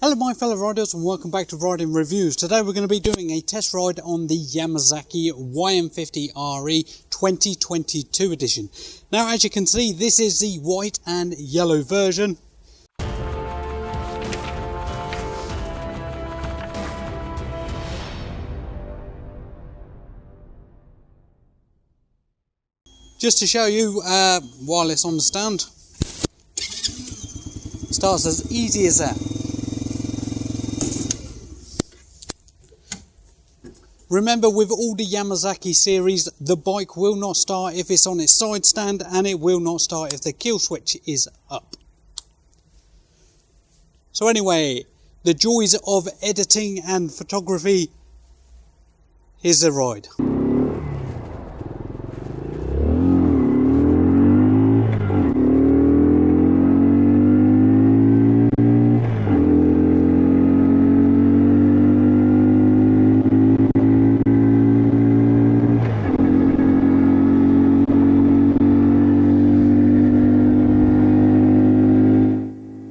Hello my fellow riders and welcome back to Riding Reviews. Today we're going to be doing a test ride on the Yamasaki YM50 RE 2022 edition. Now as you can see, this is the white and yellow version. Just to show you while it's on the stand, starts as easy as that. Remember, with all the Yamasaki series, the bike will not start if it's on its side stand, and it will not start if the kill switch is up. So anyway, the joys of editing and photography, here's the ride.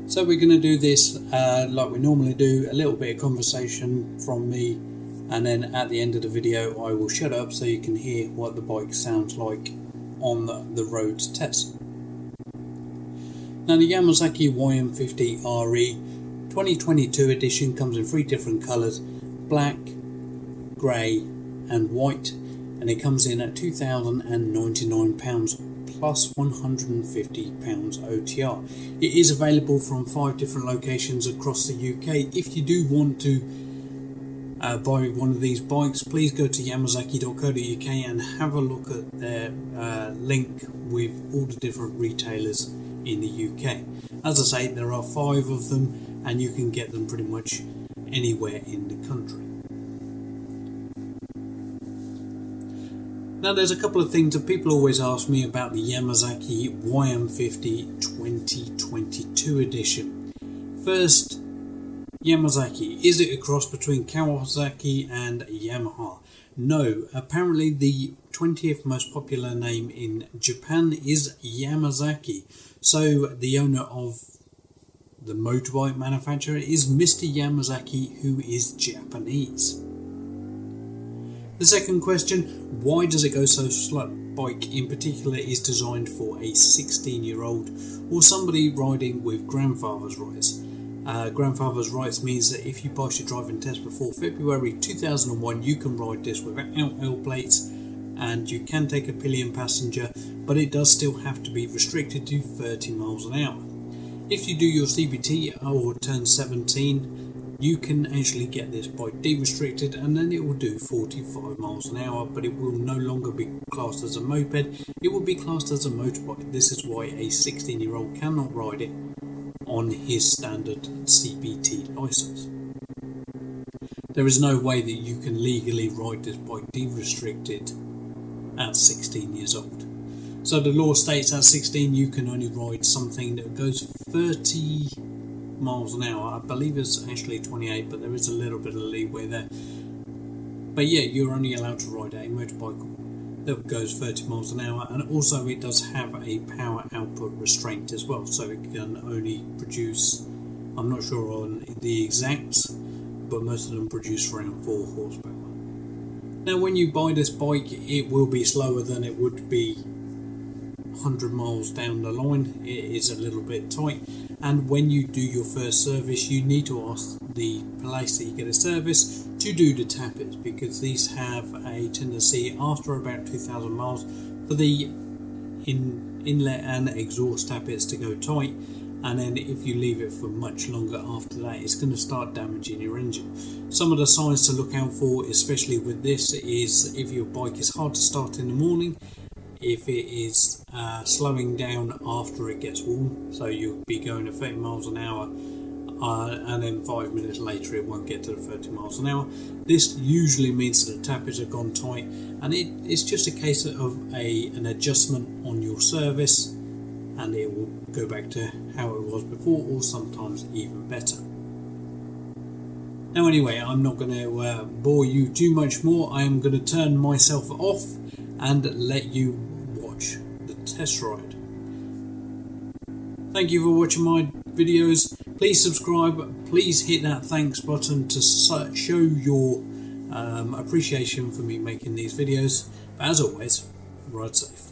So we're going to do this like we normally do, a little bit of conversation from me, and then at the end of the video I will shut up so you can hear what the bike sounds like on the road test. Now the Yamasaki YM50 RE 2022 edition comes in three different colours: black, grey and white, and it comes in at £2,099 plus £150 OTR. It is available from 5 different locations across the UK. If you do want to buy one of these bikes, please go to yamasaki.co.uk and have a look at their link with all the different retailers in the UK. As I say, there are 5 of them and you can get them pretty much anywhere in the country. Now there's a couple of things that people always ask me about the Yamasaki YM50 2022 edition. First, Yamasaki. Is it a cross between Kawasaki and Yamaha? No, apparently the 20th most popular name in Japan is Yamasaki. So the owner of the motorbike manufacturer is Mr. Yamasaki, who is Japanese. The second question, why does it go so slow? Bike in particular is designed for a 16-year-old or somebody riding with grandfather's rights. Grandfather's rights means that if you pass your driving test before February 2001, you can ride this without L plates and you can take a pillion passenger, but it does still have to be restricted to 30 miles an hour. If you do your CBT or turn 17, you can actually get this bike de-restricted and then it will do 45 miles an hour, but it will no longer be classed as a moped, it will be classed as a motorbike. This is why a 16-year-old cannot ride it on his standard CBT licence. There is no way that you can legally ride this bike de-restricted at 16 years old. So the law states at 16 you can only ride something that goes 30 miles an hour. I believe it's actually 28, but there is a little bit of leeway there. But yeah, you're only allowed to ride a motorbike that goes 30 miles an hour, and also it does have a power output restraint as well, so it can only produce, I'm not sure on the exacts, but most of them produce around 4 horsepower. Now when you buy this bike, it will be slower than it would be 100 miles down the line. It is a little bit tight, and when you do your first service you need to ask the place that you get a service to do the tappets, because these have a tendency after about 2,000 miles for the inlet and exhaust tappets to go tight, and then if you leave it for much longer after that it's going to start damaging your engine. Some of the signs to look out for, especially with this, is if your bike is hard to start in the morning, if it is slowing down after it gets warm, so you'll be going at 30 miles an hour and then 5 minutes later it won't get to the 30 miles an hour. This usually means that the tappets have gone tight, and it's just a case of an adjustment on your service and it will go back to how it was before, or sometimes even better. Now anyway, I'm not going to bore you too much more. I am going to turn myself off and let you watch the test ride. Thank you for watching my videos. Please subscribe, please hit that thanks button to show your appreciation for me making these videos. But as always, ride safe.